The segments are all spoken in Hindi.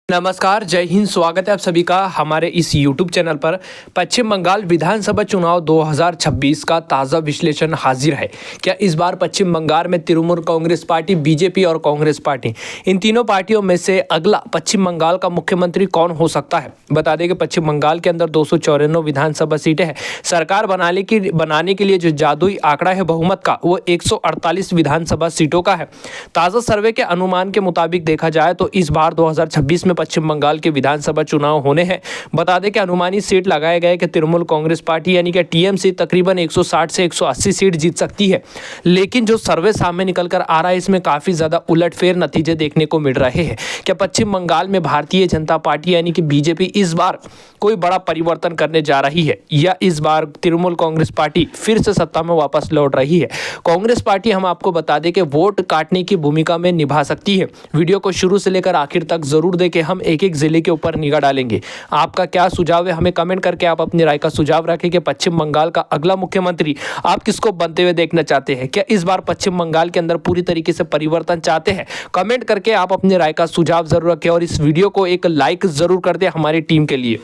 नमस्कार, जय हिंद। स्वागत है आप सभी का हमारे इस YouTube चैनल पर। पश्चिम बंगाल विधानसभा चुनाव 2026 का ताज़ा विश्लेषण हाजिर है। क्या इस बार पश्चिम बंगाल में तृणमूल कांग्रेस पार्टी, बीजेपी और कांग्रेस पार्टी, इन तीनों पार्टियों में से अगला पश्चिम बंगाल का मुख्यमंत्री कौन हो सकता है? बता दें कि पश्चिम बंगाल के अंदर 294 विधानसभा सीटें हैं। सरकार बनाने के लिए जो जादुई आंकड़ा है बहुमत का, वो 148 विधानसभा सीटों का है। ताज़ा सर्वे के अनुमान के मुताबिक देखा जाए तो इस बार 2026 में पश्चिम बंगाल के विधानसभा चुनाव होने हैं। बता दें कि अनुमानित सीट लगाए गए कि तृणमूल कांग्रेस पार्टी यानी कि टीएमसी तकरीबन 160 से 180 सीट जीत सकती है। लेकिन जो सर्वे सामने निकल कर आ रहा है, इसमें काफ़ी ज़्यादा उलटफेर नतीजे देखने को मिल रहे हैं। क्या पश्चिम बंगाल में भारतीय जनता पार्टी यानी कि बीजेपी इस बार कोई बड़ा परिवर्तन करने जा रही है, या इस बार तृणमूल कांग्रेस पार्टी फिर से सत्ता में वापस लौट रही है? कांग्रेस पार्टी, हम आपको बता दें कि वोट काटने की भूमिका में निभा सकती है। वीडियो को शुरू से लेकर आखिर तक जरूर देखें, हम एक एक जिले के ऊपर निगाह डालेंगे। आपका क्या सुझाव है, हमें कमेंट करके आप अपनी राय का सुझाव रखें कि पश्चिम बंगाल का अगला मुख्यमंत्री आप किसको बनते हुए देखना चाहते हैं? क्या इस बार पश्चिम बंगाल के अंदर पूरी तरीके से परिवर्तन चाहते हैं? कमेंट करके आप अपनी राय का सुझाव जरूर रखें और इस वीडियो को एक लाइक जरूर कर दें हमारी टीम के लिए।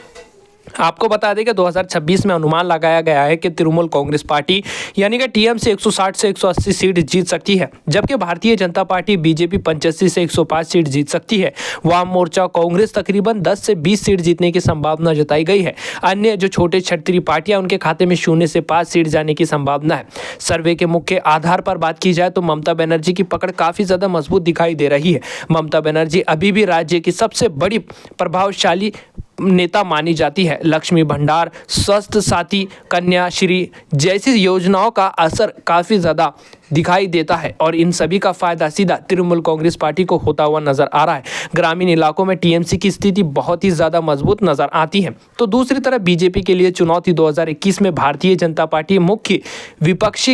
आपको बता दें कि 2026 में अनुमान लगाया गया है कि तृणमूल कांग्रेस पार्टी यानी कि टीएमसी 160 से 180 सीट जीत सकती है, जबकि भारतीय जनता पार्टी बीजेपी 85 से 105 सीट जीत सकती है। वाम मोर्चा कांग्रेस तकरीबन 10 से 20 सीट जीतने की संभावना जताई गई है। अन्य जो छोटे क्षेत्रीय पार्टियां, उनके खाते में 0 से 5 सीट जाने की संभावना है। सर्वे के मुख्य आधार पर बात की जाए तो ममता बनर्जी की पकड़ काफी ज्यादा मजबूत दिखाई दे रही है। ममता बनर्जी अभी भी राज्य की सबसे बड़ी प्रभावशाली नेता मानी जाती है। लक्ष्मी भंडार, स्वास्थ्य साथी, कन्याश्री जैसी योजनाओं का असर काफ़ी ज़्यादा दिखाई देता है और इन सभी का फायदा सीधा तृणमूल कांग्रेस पार्टी को होता हुआ नजर आ रहा है। ग्रामीण इलाकों में टीएमसी की स्थिति बहुत ही ज़्यादा मजबूत नजर आती है। तो दूसरी तरफ बीजेपी के लिए चुनौती 2021 में भारतीय जनता पार्टी मुख्य विपक्ष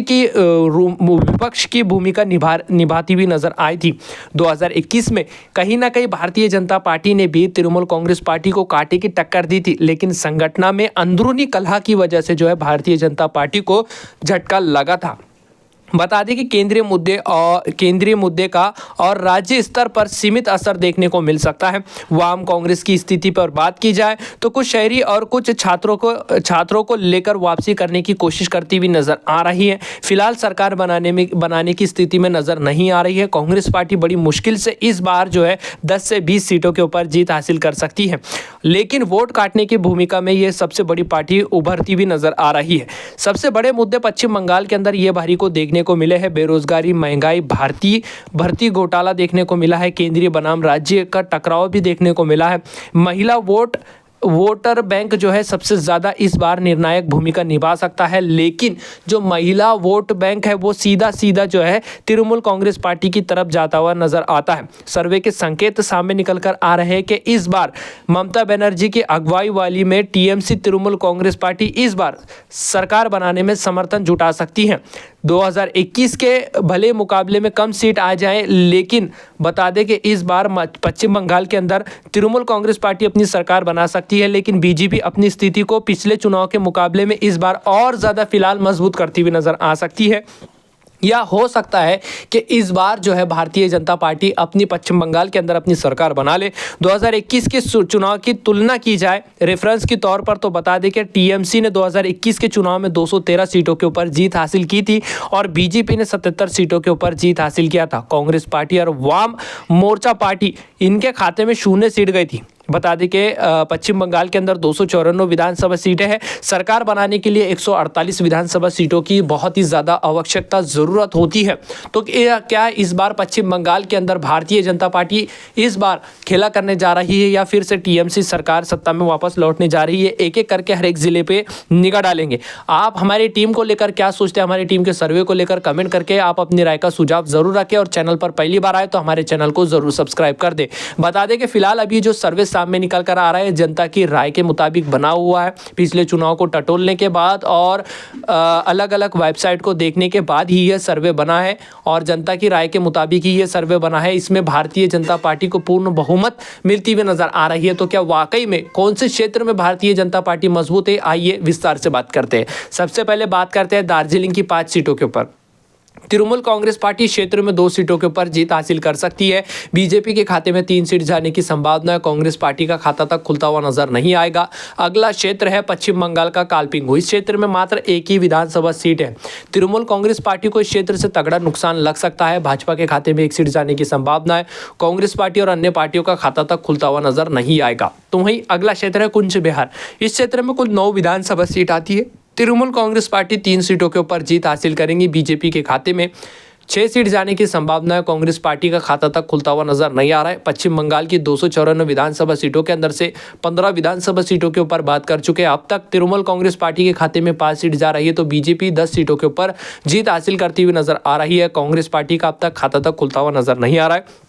की भूमिका निभाती हुई नजर आई थी। 2021 में कहीं ना कहीं भारतीय जनता पार्टी ने भी तृणमूल कांग्रेस पार्टी को कांटे की टक्कर दी थी, लेकिन संगठन में अंदरूनी कलह की वजह से जो है भारतीय जनता पार्टी को झटका लगा था। बता दें कि केंद्रीय मुद्दे का और राज्य स्तर पर सीमित असर देखने को मिल सकता है। वाम कांग्रेस की स्थिति पर बात की जाए तो कुछ शहरी और कुछ छात्रों को लेकर वापसी करने की कोशिश करती हुई नजर आ रही है। फिलहाल सरकार बनाने की स्थिति में नजर नहीं आ रही है। कांग्रेस पार्टी बड़ी मुश्किल से इस बार जो है 10 से 20 सीटों के ऊपर जीत हासिल कर सकती है, लेकिन वोट काटने की भूमिका में ये सबसे बड़ी पार्टी उभरती हुई नजर आ रही है। सबसे बड़े मुद्दे पश्चिम बंगाल के अंदर ये भारी को देखने को मिले हैं। बेरोजगारी, महंगाई, भर्ती घोटाला देखने को मिला है। केंद्रीय बनाम राज्य का टकराव भी देखने को मिला है। महिला वोटर बैंक जो है सबसे ज़्यादा इस बार निर्णायक भूमिका निभा सकता है, लेकिन जो महिला वोट बैंक है वो सीधा जो है तृणमूल कांग्रेस पार्टी की तरफ जाता हुआ नजर आता है। सर्वे के संकेत सामने निकल कर आ रहे हैं कि इस बार ममता बनर्जी की अगुवाई वाली में टीएमसी तृणमूल कांग्रेस पार्टी इस बार सरकार बनाने में समर्थन जुटा सकती है। 2021 के भले मुकाबले में कम सीट आ जाए, लेकिन बता दें कि इस बार पश्चिम बंगाल के अंदर तृणमूल कांग्रेस पार्टी अपनी सरकार बना सकती है, लेकिन बीजेपी अपनी स्थिति को पिछले चुनाव के मुकाबले में इस बार और ज़्यादा फिलहाल मजबूत करती हुई नजर आ सकती है। या हो सकता है कि इस बार जो है भारतीय जनता पार्टी अपनी पश्चिम बंगाल के अंदर अपनी सरकार बना ले। 2021 के चुनाव की तुलना की जाए रेफरेंस के तौर पर तो बता दें कि टीएमसी ने 2021 के चुनाव में 213 सीटों के ऊपर जीत हासिल की थी और बीजेपी ने 77 सीटों के ऊपर जीत हासिल किया था। कांग्रेस पार्टी और वाम मोर्चा पार्टी, इनके खाते में 0 सीट गई थी। बता दें कि पश्चिम बंगाल के अंदर 294 विधानसभा सीटें हैं। सरकार बनाने के लिए 148 विधानसभा सीटों की बहुत ही ज़्यादा आवश्यकता ज़रूरत होती है। तो क्या इस बार पश्चिम बंगाल के अंदर भारतीय जनता पार्टी इस बार खेला करने जा रही है, या फिर से टीएमसी सरकार सत्ता में वापस लौटने जा रही है? एक एक करके हर एक ज़िले पे निगाह डालेंगे। आप हमारी टीम को लेकर क्या सोचते हैं, हमारी टीम के सर्वे को लेकर कमेंट करके आप अपनी राय का सुझाव ज़रूर रखें और चैनल पर पहली बार आए तो हमारे चैनल को ज़रूर सब्सक्राइब कर दें। बता दें कि फिलहाल अभी जो सर्वे सामने निकल कर आ रहा है जनता की राय के मुताबिक बना हुआ है। पिछले चुनाव को टटोलने के बाद और अलग अलग वेबसाइट को देखने के बाद ही यह सर्वे बना है और जनता की राय के मुताबिक ही यह सर्वे बना है। इसमें भारतीय जनता पार्टी को पूर्ण बहुमत मिलती हुई नजर आ रही है। तो क्या वाकई में कौन से क्षेत्र में भारतीय जनता पार्टी मजबूत है, आइए विस्तार से बात करते हैं। सबसे पहले बात करते हैं दार्जिलिंग की 5 सीटों के ऊपर। तृणमूल कांग्रेस पार्टी इस क्षेत्र में 2 सीटों के ऊपर जीत हासिल कर सकती है। बीजेपी के खाते में 3 सीट जाने की संभावना है। कांग्रेस पार्टी का खाता तक खुलता हुआ नजर नहीं आएगा। अगला क्षेत्र है पश्चिम बंगाल का कालपिंगु। इस क्षेत्र में मात्र एक ही विधानसभा सीट है। तृणमूल कांग्रेस पार्टी को इस क्षेत्र से तगड़ा नुकसान लग सकता है। भाजपा के खाते में 1 सीट जाने की संभावना है। कांग्रेस पार्टी और अन्य पार्टियों का खाता तक खुलता हुआ नजर नहीं आएगा। तो वहीं अगला क्षेत्र है कुंच बिहार। इस क्षेत्र में कुल 9 विधानसभा सीट आती है। तृणमूल कांग्रेस पार्टी 3 सीटों के ऊपर जीत हासिल करेंगी। बीजेपी के खाते में 6 सीट जाने की संभावना है। कांग्रेस पार्टी का खाता तक खुलता हुआ नजर नहीं आ रहा है। पश्चिम बंगाल की 294 विधानसभा सीटों के अंदर से 15 विधानसभा सीटों के ऊपर बात कर चुके हैं। अब तक तृणमूल कांग्रेस पार्टी के खाते में 5 सीट जा रही है, तो बीजेपी 10 सीटों के ऊपर जीत हासिल करती हुई नजर आ रही है। कांग्रेस पार्टी का अब तक खाता तक खुलता हुआ नजर नहीं आ रहा है।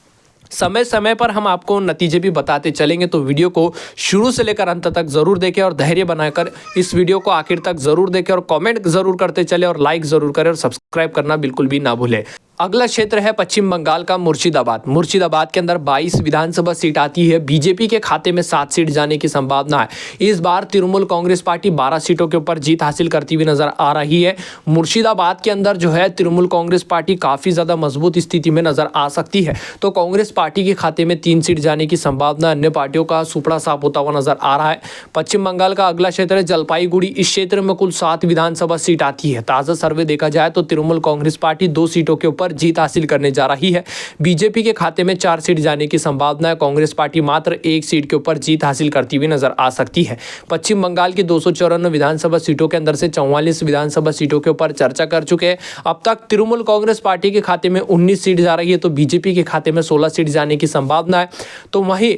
समय समय पर हम आपको नतीजे भी बताते चलेंगे, तो वीडियो को शुरू से लेकर अंत तक जरूर देखें और धैर्य बनाकर इस वीडियो को आखिर तक जरूर देखें और कमेंट जरूर करते चले और लाइक जरूर करें और सब्सक्राइब करना बिल्कुल भी ना भूलें। अगला क्षेत्र है पश्चिम बंगाल का मुर्शिदाबाद। मुर्शिदाबाद के अंदर 22 विधानसभा सीट आती है। बीजेपी के खाते में 7 सीट जाने की संभावना है। इस बार तृणमूल कांग्रेस पार्टी 12 सीटों के ऊपर जीत हासिल करती हुई नजर आ रही है। मुर्शिदाबाद के अंदर जो है तृणमूल कांग्रेस पार्टी काफी ज्यादा मजबूत स्थिति में नजर आ सकती है, तो कांग्रेस पार्टी के खाते में 3 सीट जाने की संभावना। अन्य पार्टियों का सुपड़ा साफ होता हुआ नजर आ रहा है। पश्चिम बंगाल का अगला क्षेत्र है जलपाईगुड़ी। इस क्षेत्र में कुल 7 विधानसभा सीट आती है। ताजा सर्वे देखा जाए तो तृणमूल कांग्रेस पार्टी 2 सीटों के ऊपर जीत हासिल करने जा रही है। बीजेपी के खाते में 4 सीट जाने की संभावना है। कांग्रेस पार्टी मात्र 1 सीट के ऊपर जीत हासिल करती हुई नजर आ सकती है। पश्चिम बंगाल की 294 विधानसभा सीटों के अंदर से 44 विधानसभा सीटों के ऊपर चर्चा कर चुके हैं। अब तक तृणमूल कांग्रेस पार्टी के खाते में 19 सीट जा रही है, तो बीजेपी के खाते में 16 सीट जाने की संभावना है। तो वहीं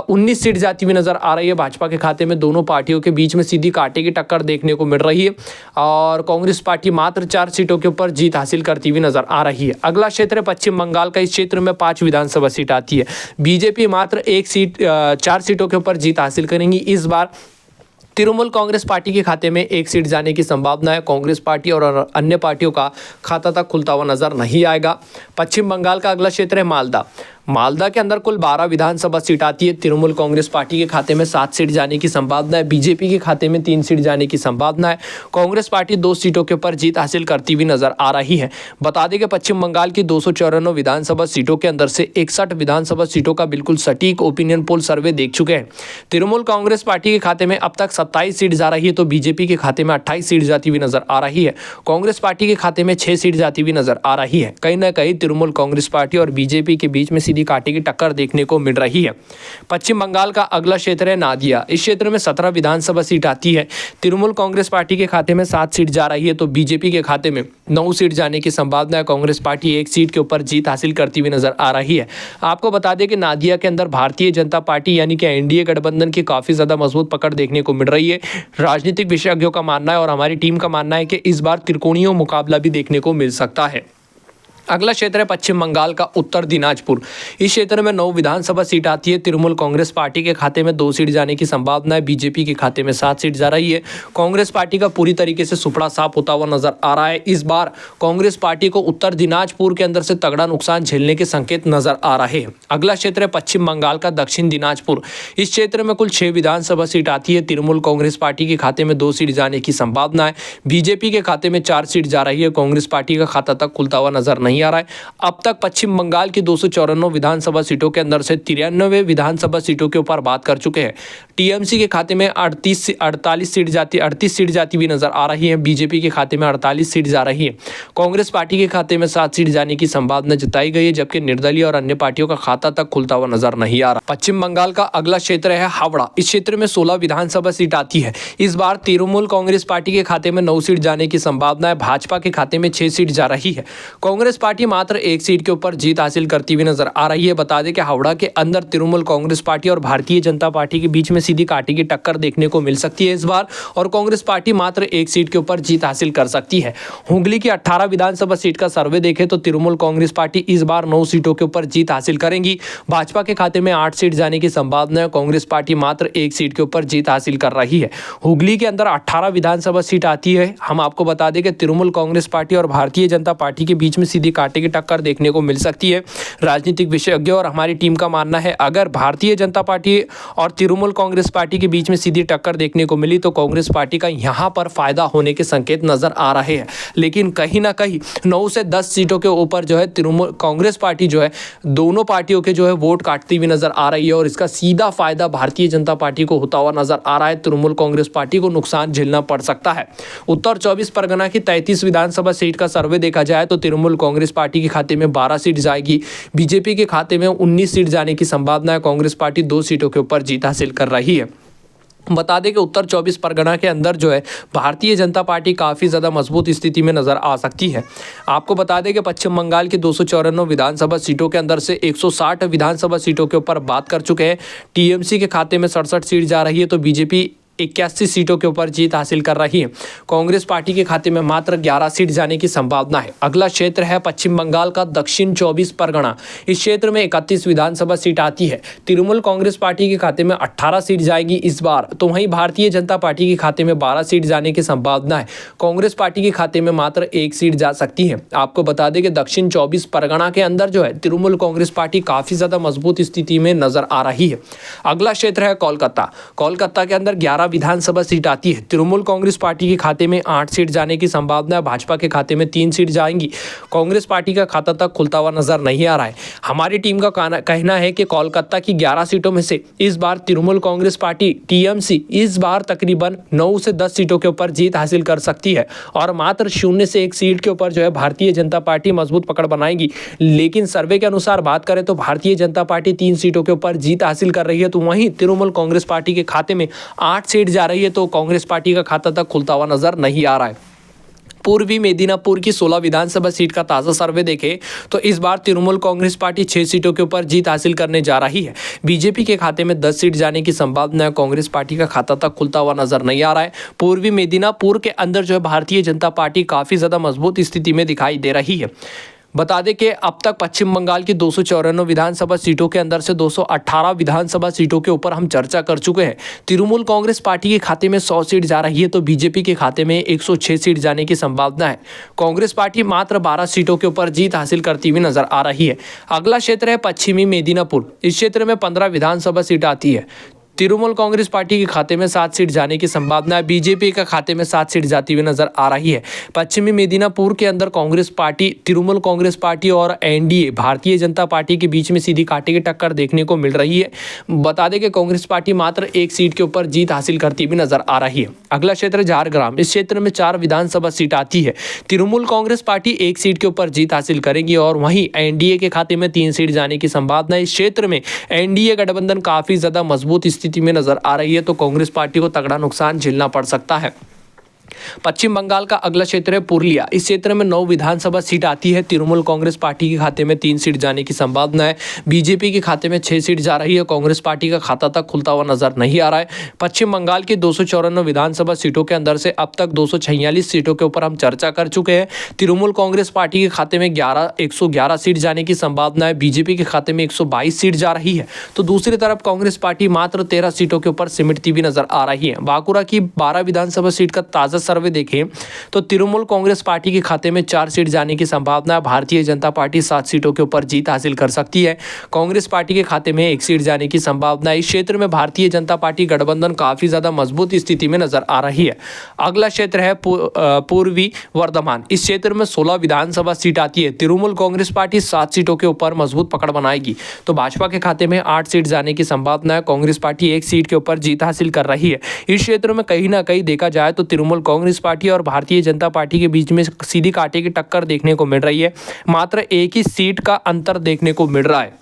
19 सीट जाती हुई नजर आ रही है। भाजपा के खाते में दोनों पार्टियों के बीच में सीधी कांटे की टक्कर देखने को मिल रही है और कांग्रेस पार्टी मात्र 4 सीटों के ऊपर जीत हासिल करती हुई नजर आ रही है। अगला क्षेत्र है पश्चिम बंगाल का। इस क्षेत्र में 5 विधानसभा सीट आती है। बीजेपी मात्र 4 सीटों के ऊपर जीत हासिल करेंगी। इस बार तृणमूल कांग्रेस पार्टी के खाते में 1 सीट जाने की संभावना है। कांग्रेस पार्टी और अन्य पार्टियों का खाता तक खुलता हुआ नजर नहीं आएगा। पश्चिम बंगाल का अगला क्षेत्र है मालदा। मालदा के अंदर कुल 12 विधानसभा सीट आती है। तृणमूल कांग्रेस पार्टी के खाते में 7 सीट जाने की संभावना है। बीजेपी के खाते में 3 सीट जाने की संभावना है। कांग्रेस पार्टी 2 सीटों के ऊपर जीत हासिल करती हुई नजर आ रही है। बता दें कि पश्चिम बंगाल की 294 विधानसभा सीटों के अंदर से 61 विधानसभा सीटों का बिल्कुल सटीक ओपिनियन पोल सर्वे देख चुके हैं। तृणमूल कांग्रेस पार्टी के खाते में अब तक 27 सीट जा रही है, तो बीजेपी के खाते में 28 सीट जाती हुई नजर आ रही है। कांग्रेस पार्टी के खाते में 6 सीट जाती हुई नजर आ रही है। कहीं ना कहीं तृणमूल कांग्रेस पार्टी और बीजेपी के बीच में सीधी कांटे की टक्कर देखने को मिल रही है। पश्चिम बंगाल का अगला क्षेत्र है नादिया। इस क्षेत्र में 17 विधानसभा सीट आती है। तृणमूल कांग्रेस पार्टी के खाते में 7 सीट जा रही है, तो बीजेपी के खाते में 9 सीट जाने की संभावना है। कांग्रेस पार्टी 1 सीट के ऊपर जीत हासिल करती हुई नजर आ रही है। आपको बता दें कि नादिया के अंदर भारतीय जनता पार्टी यानी कि एनडीए गठबंधन की काफी ज्यादा मजबूत पकड़ देखने को मिल रही है। राजनीतिक विशेषज्ञों का मानना है और हमारी टीम का मानना है कि इस बार त्रिकोणीय मुकाबला भी देखने को मिल सकता है। अगला क्षेत्र है पश्चिम बंगाल का उत्तर दिनाजपुर। इस क्षेत्र में 9 विधानसभा सीट आती है। तृणमूल कांग्रेस पार्टी के खाते में 2 सीट जाने की संभावना है। बीजेपी के खाते में 7 सीट जा रही है। कांग्रेस पार्टी का पूरी तरीके से सुपड़ा साफ होता हुआ नजर आ रहा है। इस बार कांग्रेस पार्टी को उत्तर दिनाजपुर के अंदर से तगड़ा नुकसान झेलने के संकेत नजर आ रहे हैं। अगला क्षेत्र है पश्चिम बंगाल का दक्षिण दिनाजपुर। इस क्षेत्र में कुल 6 विधानसभा सीट आती है। तृणमूल कांग्रेस पार्टी के खाते में 2 सीट जाने की संभावना है। बीजेपी के खाते में 4 सीट जा रही है। कांग्रेस पार्टी का खाता तक खुलता हुआ नजर नहीं आ रहा है। अब तक पश्चिम बंगाल की 294 विधानसभा सीटों के अंदर से 93 विधानसभा सीटों के ऊपर बात कर चुके हैं। टीएमसी के खाते में 38 सीट जाती हुई नजर आ रही है। बीजेपी के खाते में 48 सीट जा रही है। कांग्रेस पार्टी के खाते में 7 सीट जाने की संभावना जताई गई है, जबकि निर्दलीय और अन्य पार्टियों का खाता तक खुलता हुआ नजर नहीं आ रहा। पश्चिम बंगाल का अगला क्षेत्र है हावड़ा। इस क्षेत्र में 16 विधानसभा सीट आती है। इस बार तृणमूल कांग्रेस पार्टी के खाते में 9 सीट जाने की संभावना है। भाजपा के खाते में 6 सीट जा रही है। कांग्रेस पार्टी मात्र 1 सीट के ऊपर जीत हासिल करती हुई नजर आ रही है। बता दें कि हावड़ा के अंदर तृणमूल कांग्रेस पार्टी और भारतीय जनता पार्टी के बीच में सीधी कांटे की टक्कर देखने को मिल सकती है इस बार, और कांग्रेस पार्टी मात्र 1 सीट के ऊपर जीत हासिल कर सकती है। हुगली की 18 विधानसभा सीट का सर्वे देखें तो तृणमूल कांग्रेस पार्टी इस बार 9 सीटों के ऊपर जीत हासिल करेंगी। भाजपा के खाते में 8 सीट जाने की संभावना है। कांग्रेस पार्टी मात्र 1 सीट के ऊपर जीत हासिल कर रही है। हुगली के अंदर 18 विधानसभा सीट आती है। हम आपको बता दें कि तृणमूल कांग्रेस पार्टी और भारतीय जनता पार्टी के बीच में सीधी कांटे की टक्कर देखने को मिल सकती है। राजनीतिक विशेषज्ञों और हमारी टीम का मानना है, अगर भारतीय जनता पार्टी और तृणमूल कांग्रेस पार्टी के बीच में सीधी टक्कर देखने को मिली तो कांग्रेस पार्टी का यहां पर फायदा होने के संकेत नजर आ रहे हैं। लेकिन कहीं ना कहीं 9 से 10 सीटों के ऊपर जो है तृणमूल कांग्रेस पार्टी जो है दोनों पार्टियों के जो है वोट काटती हुई नजर आ रही है और इसका सीधा फायदा भारतीय जनता पार्टी को होता हुआ नजर आ रहा है। तृणमूल कांग्रेस पार्टी को नुकसान झेलना पड़ सकता है। उत्तर 24 परगना की 33 विधानसभा सीट का सर्वे देखा जाए तो तृणमूल कांग्रेस पार्टी के खाते में 12 सीट जाएगी, बीजेपी के खाते में 19 सीट जाने की संभावना है। कांग्रेस पार्टी 2 सीटों के ऊपर जीत हासिल कर रही है। बता दें कि उत्तर 24 परगना के अंदर जो है भारतीय जनता पार्टी काफ़ी ज़्यादा मजबूत स्थिति में नज़र आ सकती है। आपको बता दें कि पश्चिम बंगाल की 294 विधानसभा सीटों के अंदर से 160 विधानसभा सीटों के ऊपर बात कर चुके हैं। टीएमसी के खाते में 67 सीट जा रही है तो बीजेपी 81 सीटों के ऊपर जीत हासिल कर रही है। कांग्रेस पार्टी के खाते में मात्र 11 सीट जाने की संभावना है। अगला क्षेत्र है पश्चिम बंगाल का दक्षिण 24 परगना। इस क्षेत्र में 31 विधानसभा सीट आती है। तृणमूल कांग्रेस पार्टी के खाते में 18 सीट जाएगी इस बार, तो वहीं भारतीय जनता पार्टी के खाते में 12 सीट जाने की संभावना है। कांग्रेस पार्टी के खाते में मात्र 1 सीट जा सकती है। आपको बता दें कि दक्षिण 24 परगना के अंदर जो है तृणमूल कांग्रेस पार्टी काफी ज्यादा मजबूत स्थिति में नजर आ रही है। अगला क्षेत्र है कोलकाता। कोलकाता के अंदर 11 विधानसभा सीट आती है। तृणमूल कांग्रेस पार्टी के खाते में 8 सीट जाने की संभावना है। भाजपा के खाते में 3 सीट जाएंगी। कांग्रेस पार्टी का खाता तक खुलता हुआ नजर नहीं आ रहा है। हमारी टीम का कहना है कि कोलकाता की 11 सीटों में से इस बार तृणमूल कांग्रेस पार्टी टीएमसी इस बार तकरीबन 9 से 10 सीटों के ऊपर जीत हासिल कर सकती है और मात्र 0 से 1 सीट के ऊपर जो है भारतीय जनता पार्टी मजबूत पकड़ बनाएगी। लेकिन सर्वे के अनुसार बात करें तो भारतीय जनता पार्टी 3 सीटों के ऊपर जीत हासिल कर रही है, तो वहीं तृणमूल कांग्रेस पार्टी के खाते में 8 सीट जा रही है, तो कांग्रेस पार्टी का खाता तक खुलता हुआ नजर नहीं आ रहा है। पूर्वी मेदिनीपुर की 16 विधानसभा सीट का ताज़ा सर्वे देखें तो इस बार तृणमूल कांग्रेस पार्टी 6 सीटों के ऊपर जीत हासिल करने जा रही है। बीजेपी के खाते में 10 सीट जाने की संभावना है। कांग्रेस पार्टी का खाता तक खुलता हुआ नजर नहीं आ रहा है। पूर्वी मेदिनीपुर के अंदर जो है भारतीय जनता पार्टी काफ़ी ज़्यादा मजबूत स्थिति में दिखाई दे रही है। बता दें कि अब तक पश्चिम बंगाल की 294 विधानसभा सीटों के अंदर से 218 विधानसभा सीटों के ऊपर हम चर्चा कर चुके हैं। तृणमूल कांग्रेस पार्टी के खाते में 100 सीट जा रही है तो बीजेपी के खाते में 106 सीट जाने की संभावना है। कांग्रेस पार्टी मात्र 12 सीटों के ऊपर जीत हासिल करती हुई नजर आ रही है। अगला क्षेत्र है पश्चिमी मेदिनीपुर। इस क्षेत्र में 15 विधानसभा सीट आती है। तृणमूल कांग्रेस पार्टी के खाते में 7 सीट जाने की संभावना है। बीजेपी का खाते में 7 सीट जाती हुई नजर आ रही है। पश्चिमी मेदिनीपुर के अंदर कांग्रेस पार्टी, तृणमूल कांग्रेस पार्टी और एनडीए भारतीय जनता पार्टी के बीच में सीधी कांटे की टक्कर देखने को मिल रही है। बता दें कि कांग्रेस पार्टी मात्र 1 सीट के ऊपर जीत हासिल करती हुई नजर आ रही है। अगला क्षेत्र झारग्राम। इस क्षेत्र में 4 विधानसभा सीट आती है। तृणमूल कांग्रेस पार्टी 1 सीट के ऊपर जीत हासिल करेगी और वहीं एनडीए के खाते में 3 सीट जाने की संभावना है। इस क्षेत्र में एनडीए गठबंधन काफी ज्यादा मजबूत स्थिति में नजर आ रही है, तो कांग्रेस पार्टी को तगड़ा नुकसान झेलना पड़ सकता है। पश्चिम बंगाल का अगला क्षेत्र है पुरुलिया। इस क्षेत्र में 9 विधानसभा सीट आती है। तृणमूल कांग्रेस पार्टी के खाते में 3 सीट जाने की संभावना है। बीजेपी के खाते में 6 सीट जा रही है। कांग्रेस पार्टी का खाता तक खुलता हुआ नजर नहीं आ रहा है। पश्चिम बंगाल की 294 विधानसभा सीटों के अंदर से अब तक 246 सीटों के ऊपर हम चर्चा कर चुके हैं। तृणमूल कांग्रेस पार्टी के खाते में 111 सीट जाने की संभावना है। बीजेपी के खाते में 122 सीट जा रही है, तो दूसरी तरफ कांग्रेस पार्टी मात्र 13 सीटों के ऊपर सिमटती भी नजर आ रही है। बांकुरा की 12 विधानसभा सीट का ताजा सर्वे देखें तो तृणमूल कांग्रेस पार्टी के खाते में 4 सीट जाने की संभावना है। भारतीय जनता पार्टी 7 सीटों के ऊपर जीत हासिल कर सकती है। कांग्रेस पार्टी के खाते में 1 सीट जाने की संभावना है। इस क्षेत्र में भारतीय जनता पार्टी गठबंधन काफी ज्यादा मजबूत स्थिति में नजर आ रही है। अगला क्षेत्र है पूर्वी वर्धमान। इस क्षेत्र में 16 विधानसभा सीट आती है। तृणमूल कांग्रेस पार्टी 7 सीटों के ऊपर मजबूत पकड़ बनाएगी, तो भाजपा के खाते में 8 सीट जाने की संभावना है। कांग्रेस पार्टी 1 सीट के ऊपर जीत हासिल कर रही है। इस क्षेत्र में कहीं ना कहीं देखा जाए तो तृणमूल कांग्रेस पार्टी और भारतीय जनता पार्टी के बीच में सीधी कांटे की टक्कर देखने को मिल रही है। मात्र 1 ही सीट का अंतर देखने को मिल रहा है।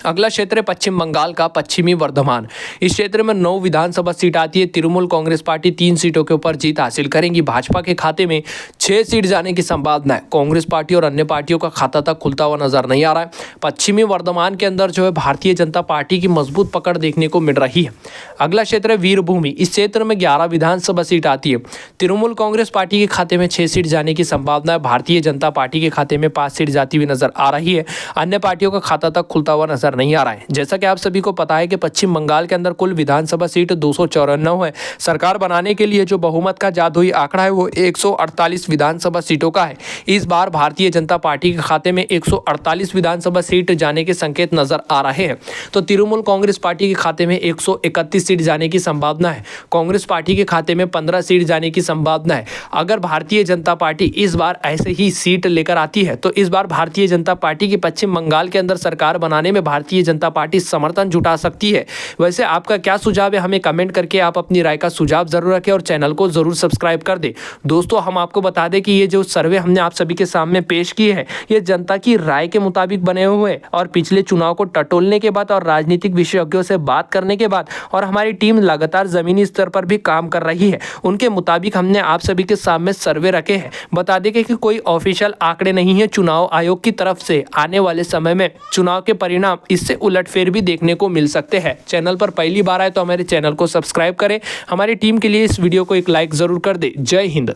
अगला क्षेत्र है पश्चिम बंगाल का पश्चिमी वर्धमान। इस क्षेत्र में 9 विधानसभा सीट आती है। तृणमूल कांग्रेस पार्टी 3 सीटों के ऊपर जीत हासिल करेंगी। भाजपा के खाते में 6 सीट जाने की संभावना है। कांग्रेस पार्टी और अन्य पार्टियों का खाता तक खुलता हुआ नजर नहीं आ रहा है। पश्चिमी वर्धमान के अंदर जो है भारतीय जनता पार्टी की मजबूत पकड़ देखने को मिल रही है। अगला क्षेत्र है वीरभूमि। इस क्षेत्र में 11 विधानसभा सीट आती है। तृणमूल कांग्रेस पार्टी के खाते में 6 सीट जाने की संभावना है। भारतीय जनता पार्टी के खाते में 5 सीट जाती हुई नजर आ रही है। अन्य पार्टियों का खाता तक खुलता हुआ नजर नजर नहीं आ रहा है। जैसा कि आप सभी को पता है कि पश्चिम बंगाल के अंदर कुल विधानसभा सीट 294 है। सरकार बनाने के लिए जो बहुमत का जादुई आंकड़ा है वो 148 विधानसभा सीटों का है। इस बार भारतीय जनता पार्टी के खाते में 148 विधानसभा सीट जाने के संकेत नजर आ रहे हैं। तो तृणमूल कांग्रेस पार्टी के खाते में 131 सीट जाने की संभावना है। कांग्रेस पार्टी के खाते में 15 सीट जाने की संभावना है। अगर भारतीय जनता पार्टी इस बार ऐसे ही सीट लेकर आती है तो इस बार भारतीय जनता पार्टी की पश्चिम बंगाल के अंदर सरकार बनाने में भारतीय जनता पार्टी समर्थन जुटा सकती है। वैसे आपका क्या सुझाव है, हमें कमेंट करके आप अपनी राय का सुझाव जरूर रखें और चैनल को जरूर सब्सक्राइब कर दें। दोस्तों, हम आपको बता दें कि ये जो सर्वे हमने आप सभी के सामने पेश किए हैं ये जनता की राय के मुताबिक बने हुए हैं और पिछले चुनाव को टटोलने के बाद और राजनीतिक विशेषज्ञों से बात करने के बाद और हमारी टीम लगातार जमीनी स्तर पर भी काम कर रही है, उनके मुताबिक हमने आप सभी के सामने सर्वे रखे हैं। बता दें कि कोई ऑफिशियल आंकड़े नहीं है चुनाव आयोग की तरफ से। आने वाले समय में चुनाव के परिणाम इससे उलटफेर भी देखने को मिल सकते हैं। चैनल पर पहली बार आए तो हमारे चैनल को सब्सक्राइब करें। हमारी टीम के लिए इस वीडियो को एक लाइक जरूर कर दे। जय हिंद।